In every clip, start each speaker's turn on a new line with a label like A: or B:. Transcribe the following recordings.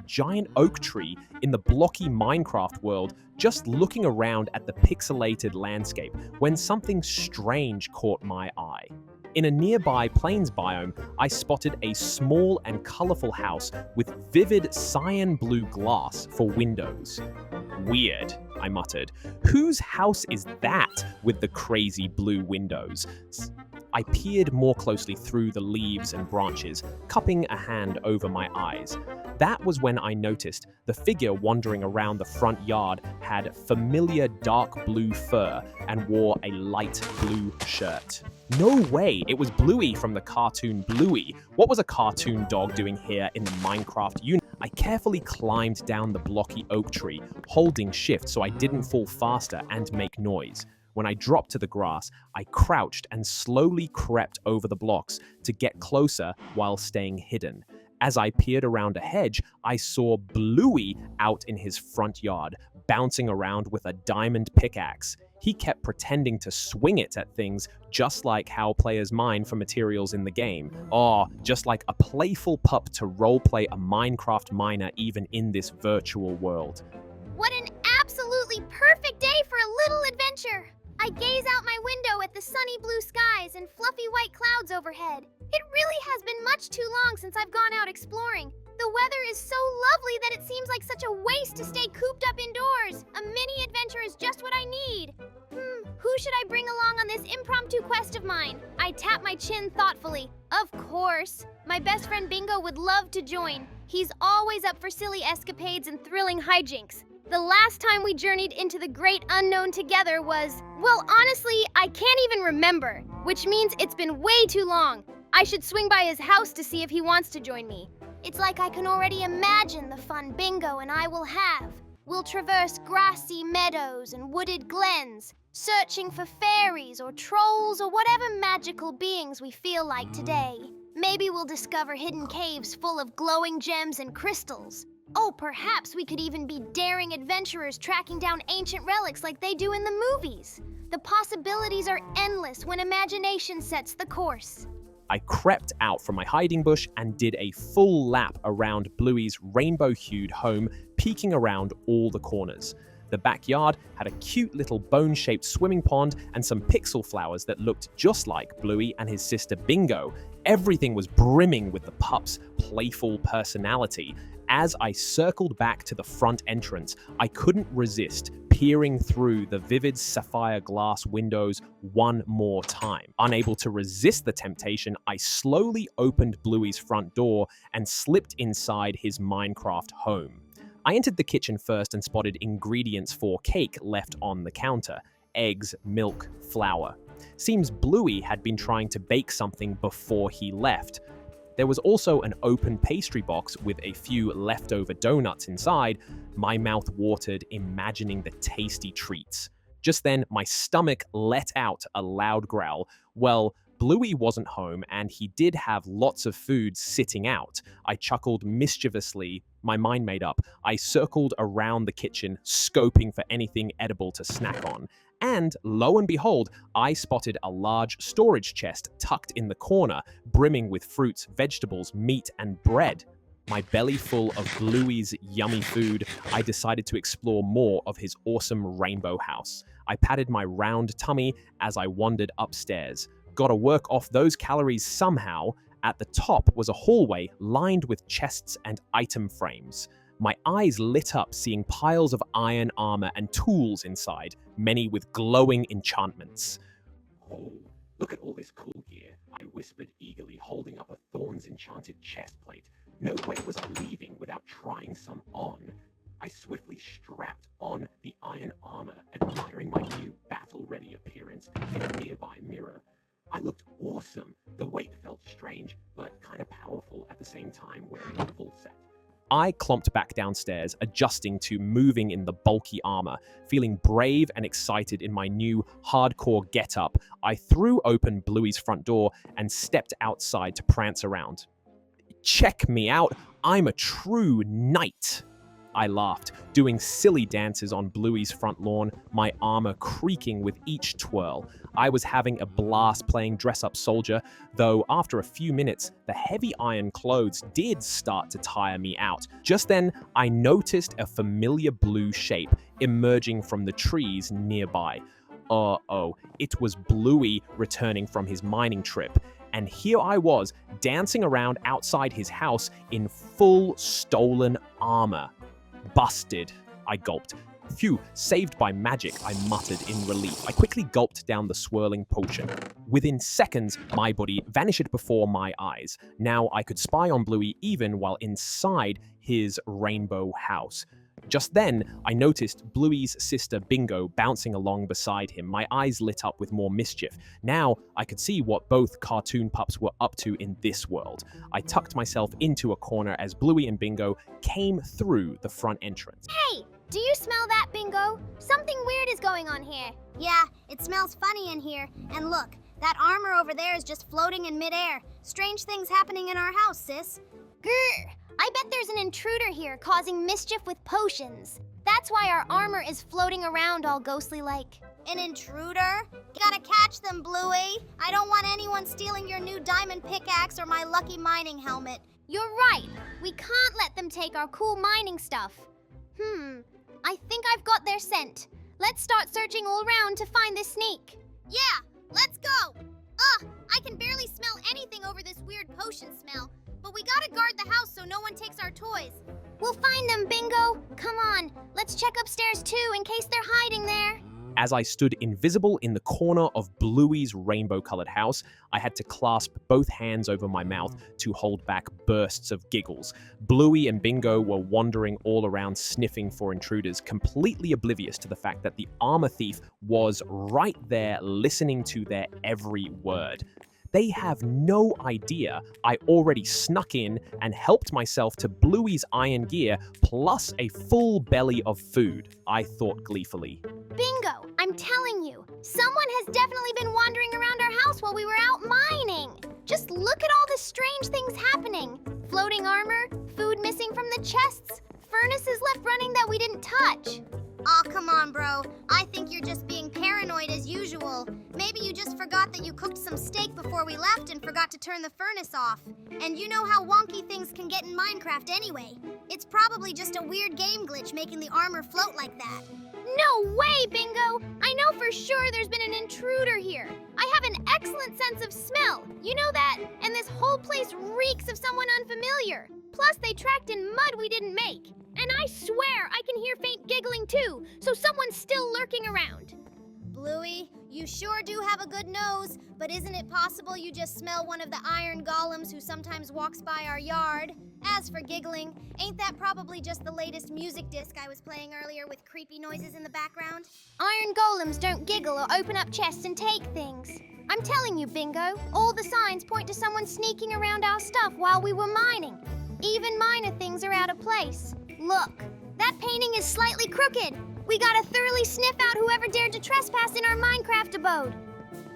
A: giant oak tree in the blocky Minecraft world, just looking around at the pixelated landscape when something strange caught my eye. In a nearby plains biome, I spotted a small and colorful house with vivid cyan blue glass for windows. Weird, I muttered. Whose house is that with the crazy blue windows? I peered more closely through the leaves and branches, cupping a hand over my eyes. That was when I noticed the figure wandering around the front yard had familiar dark blue fur and wore a light blue shirt. No way, it was Bluey from the cartoon Bluey. What was a cartoon dog doing here in the Minecraft universe? I carefully climbed down the blocky oak tree, holding shift so I didn't fall faster and make noise. When I dropped to the grass, I crouched and slowly crept over the blocks to get closer while staying hidden. As I peered around a hedge, I saw Bluey out in his front yard, bouncing around with a diamond pickaxe. He kept pretending to swing it at things, just like how players mine for materials in the game. Just like a playful pup to roleplay a Minecraft miner even in this virtual world.
B: What an absolutely perfect day for a little adventure! I gaze out my window at the sunny blue skies and fluffy white clouds overhead. It really has been much too long since I've gone out exploring. The weather is so lovely that it seems like such a waste to stay cooped up indoors. A mini adventure is just what I need. Who should I bring along on this impromptu quest of mine? I tap my chin thoughtfully. Of course. My best friend Bingo would love to join. He's always up for silly escapades and thrilling hijinks. The last time we journeyed into the great unknown together was, well, honestly, I can't even remember, which means it's been way too long. I should swing by his house to see if he wants to join me. It's like I can already imagine the fun Bingo and I will have. We'll traverse grassy meadows and wooded glens, searching for fairies or trolls or whatever magical beings we feel like today. Maybe we'll discover hidden caves full of glowing gems and crystals. Oh, perhaps we could even be daring adventurers tracking down ancient relics like they do in the movies. The possibilities are endless when imagination sets the course.
A: I crept out from my hiding bush and did a full lap around Bluey's rainbow-hued home, peeking around all the corners. The backyard had a cute little bone-shaped swimming pond and some pixel flowers that looked just like Bluey and his sister Bingo. Everything was brimming with the pup's playful personality. As I circled back to the front entrance, I couldn't resist peering through the vivid sapphire glass windows one more time. Unable to resist the temptation, I slowly opened Bluey's front door and slipped inside his Minecraft home. I entered the kitchen first and spotted ingredients for cake left on the counter: eggs, milk, flour. Seems Bluey had been trying to bake something before he left. There was also an open pastry box with a few leftover donuts inside. My mouth watered, imagining the tasty treats. Just then, my stomach let out a loud growl. Well, Bluey wasn't home, and he did have lots of food sitting out. I chuckled mischievously, my mind made up. I circled around the kitchen, scoping for anything edible to snack on. And lo and behold, I spotted a large storage chest tucked in the corner, brimming with fruits, vegetables, meat, and bread. My belly full of Bluey's yummy food, I decided to explore more of his awesome rainbow house. I patted my round tummy as I wandered upstairs. Gotta work off those calories somehow. At the top was a hallway lined with chests and item frames. My eyes lit up seeing piles of iron armor and tools inside, many with glowing enchantments.
C: "Oh, look at all this cool gear," I whispered eagerly, holding up a thorns enchanted chest plate. No way was I leaving without trying some on. I swiftly strapped on the iron armor, admiring my new battle-ready appearance in a nearby mirror. I looked awesome. The weight felt strange, but kind of powerful at the same time wearing a full set.
A: I clomped back downstairs, adjusting to moving in the bulky armor. Feeling brave and excited in my new hardcore getup, I threw open Bluey's front door and stepped outside to prance around. "Check me out, I'm a true knight," I laughed, doing silly dances on Bluey's front lawn, my armor creaking with each twirl. I was having a blast playing dress-up soldier, though after a few minutes, the heavy iron clothes did start to tire me out. Just then, I noticed a familiar blue shape emerging from the trees nearby. Uh-oh, it was Bluey returning from his mining trip. And here I was, dancing around outside his house in full stolen armor. Busted, I gulped. Phew, saved by magic, I muttered in relief. I quickly gulped down the swirling potion. Within seconds, my body vanished before my eyes. Now I could spy on Bluey even while inside his rainbow house. Just then, I noticed Bluey's sister Bingo bouncing along beside him. My eyes lit up with more mischief. Now, I could see what both cartoon pups were up to in this world. I tucked myself into a corner as Bluey and Bingo came through the front entrance.
B: Hey, do you smell that, Bingo? Something weird is going on here.
D: Yeah, it smells funny in here. And look, that armor over there is just floating in midair. Strange things happening in our house, sis.
B: Grr! I bet there's an intruder here causing mischief with potions. That's why our armor is floating around all ghostly-like.
D: An intruder? Gotta catch them, Bluey. I don't want anyone stealing your new diamond pickaxe or my lucky mining helmet.
B: You're right. We can't let them take our cool mining stuff. I think I've got their scent. Let's start searching all around to find this sneak.
D: Yeah, let's go. I can barely smell anything over this weird potion smell. But we gotta guard the house so no one takes our toys.
B: We'll find them, Bingo. Come on, let's check upstairs too in case they're hiding there.
A: As I stood invisible in the corner of Bluey's rainbow-colored house, I had to clasp both hands over my mouth to hold back bursts of giggles. Bluey and Bingo were wandering all around sniffing for intruders, completely oblivious to the fact that the armor thief was right there listening to their every word. They have no idea I already snuck in and helped myself to Bluey's iron gear plus a full belly of food, I thought gleefully.
B: Bingo, I'm telling you, someone has definitely been wandering around our house while we were out mining. Just look at all the strange things happening. Floating armor, food missing from the chests, furnaces left running that we didn't touch.
D: Aw, come on, bro. I think you're just being paranoid as usual. Maybe you just forgot that you cooked some steak before we left and forgot to turn the furnace off. And you know how wonky things can get in Minecraft anyway. It's probably just a weird game glitch making the armor float like that.
B: No way, Bingo! I know for sure there's been an intruder here. I have an excellent sense of smell. You know that? And this whole place reeks of someone unfamiliar. Plus, they tracked in mud we didn't make. And I swear I can hear faint giggling too, so someone's still lurking around.
D: Bluey, you sure do have a good nose, but isn't it possible you just smell one of the iron golems who sometimes walks by our yard? As for giggling, ain't that probably just the latest music disc I was playing earlier with creepy noises in the background?
B: Iron golems don't giggle or open up chests and take things. I'm telling you, Bingo, all the signs point to someone sneaking around our stuff while we were mining. Even minor things are out of place. Look, that painting is slightly crooked. We gotta thoroughly sniff out whoever dared to trespass in our Minecraft abode.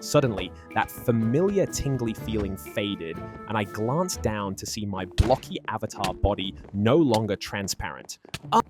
A: Suddenly, that familiar tingly feeling faded, and I glanced down to see my blocky avatar body no longer transparent.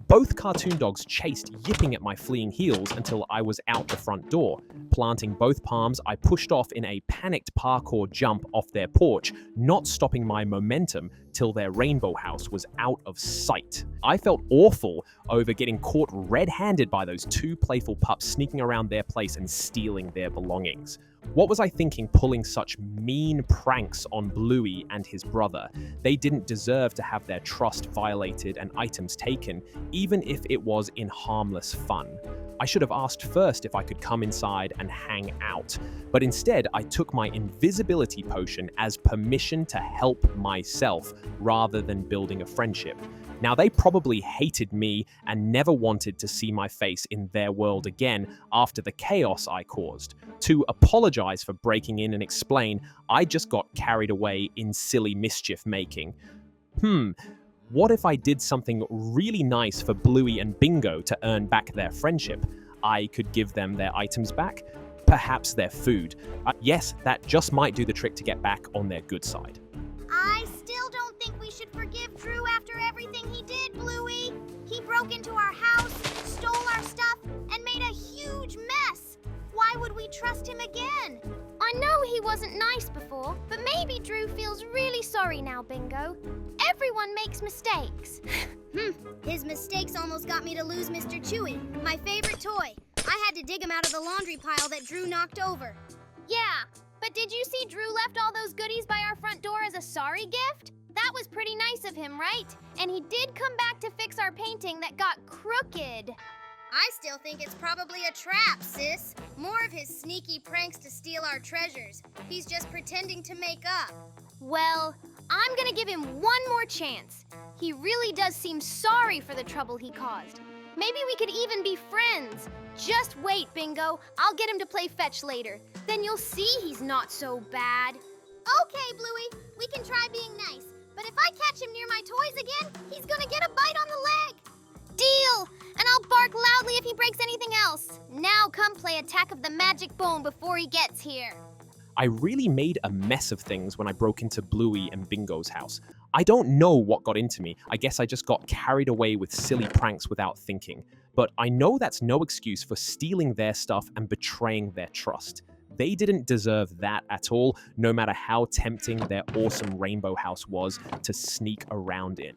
A: Both cartoon dogs chased, yipping at my fleeing heels until I was out the front door. Planting both palms, I pushed off in a panicked parkour jump off their porch, not stopping my momentum till their rainbow house was out of sight. I felt awful over getting caught red-handed by those two playful pups sneaking around their place and stealing their belongings. What was I thinking pulling such mean pranks on Bluey and his brother? They didn't deserve to have their trust violated and items taken, even if it was in harmless fun. I should have asked first if I could come inside and hang out, but instead I took my invisibility potion as permission to help myself rather than building a friendship. Now, they probably hated me and never wanted to see my face in their world again after the chaos I caused. To apologize for breaking in and explain, I just got carried away in silly mischief making. What if I did something really nice for Bluey and Bingo to earn back their friendship? I could give them their items back, perhaps their food. Yes, that just might do the trick to get back on their good side.
D: I still don't think we should forgive Drew after everything he did, Bluey. He broke broke into our house, stole our stuff, and made a huge mess. Why would we trust him again?
B: I know he wasn't nice before, but maybe Drew feels really sorry now, Bingo. Everyone makes mistakes.
D: His mistakes almost got me to lose Mr. Chewy, my favorite toy. I had to dig him out of the laundry pile that Drew knocked over.
B: Yeah, but did you see Drew left all those goodies by our front door as a sorry gift? That was pretty nice of him, right? And he did come back to fix our painting that got crooked.
D: I still think it's probably a trap, sis. More of his sneaky pranks to steal our treasures. He's just pretending to make up.
B: Well, I'm gonna give him one more chance. He really does seem sorry for the trouble he caused. Maybe we could even be friends. Just wait, Bingo. I'll get him to play fetch later. Then you'll see he's not so bad.
D: Okay, Bluey, we can try being nice. But if I catch him near my toys again, he's gonna get a bite on the leg.
B: Deal! And I'll bark loudly if he breaks anything else. Now come play Attack of the Magic Bone before he gets here.
A: I really made a mess of things when I broke into Bluey and Bingo's house. I don't know what got into me. I guess I just got carried away with silly pranks without thinking. But I know that's no excuse for stealing their stuff and betraying their trust. They didn't deserve that at all, no matter how tempting their awesome rainbow house was to sneak around in.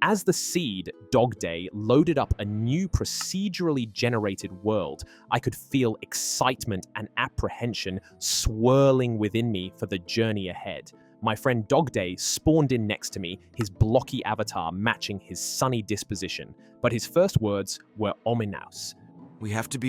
A: As the seed, Dog Day, loaded up a new procedurally generated world, I could feel excitement and apprehension swirling within me for the journey ahead. My friend Dog Day spawned in next to me, his blocky avatar matching his sunny disposition, but his first words were ominous.
E: We have to be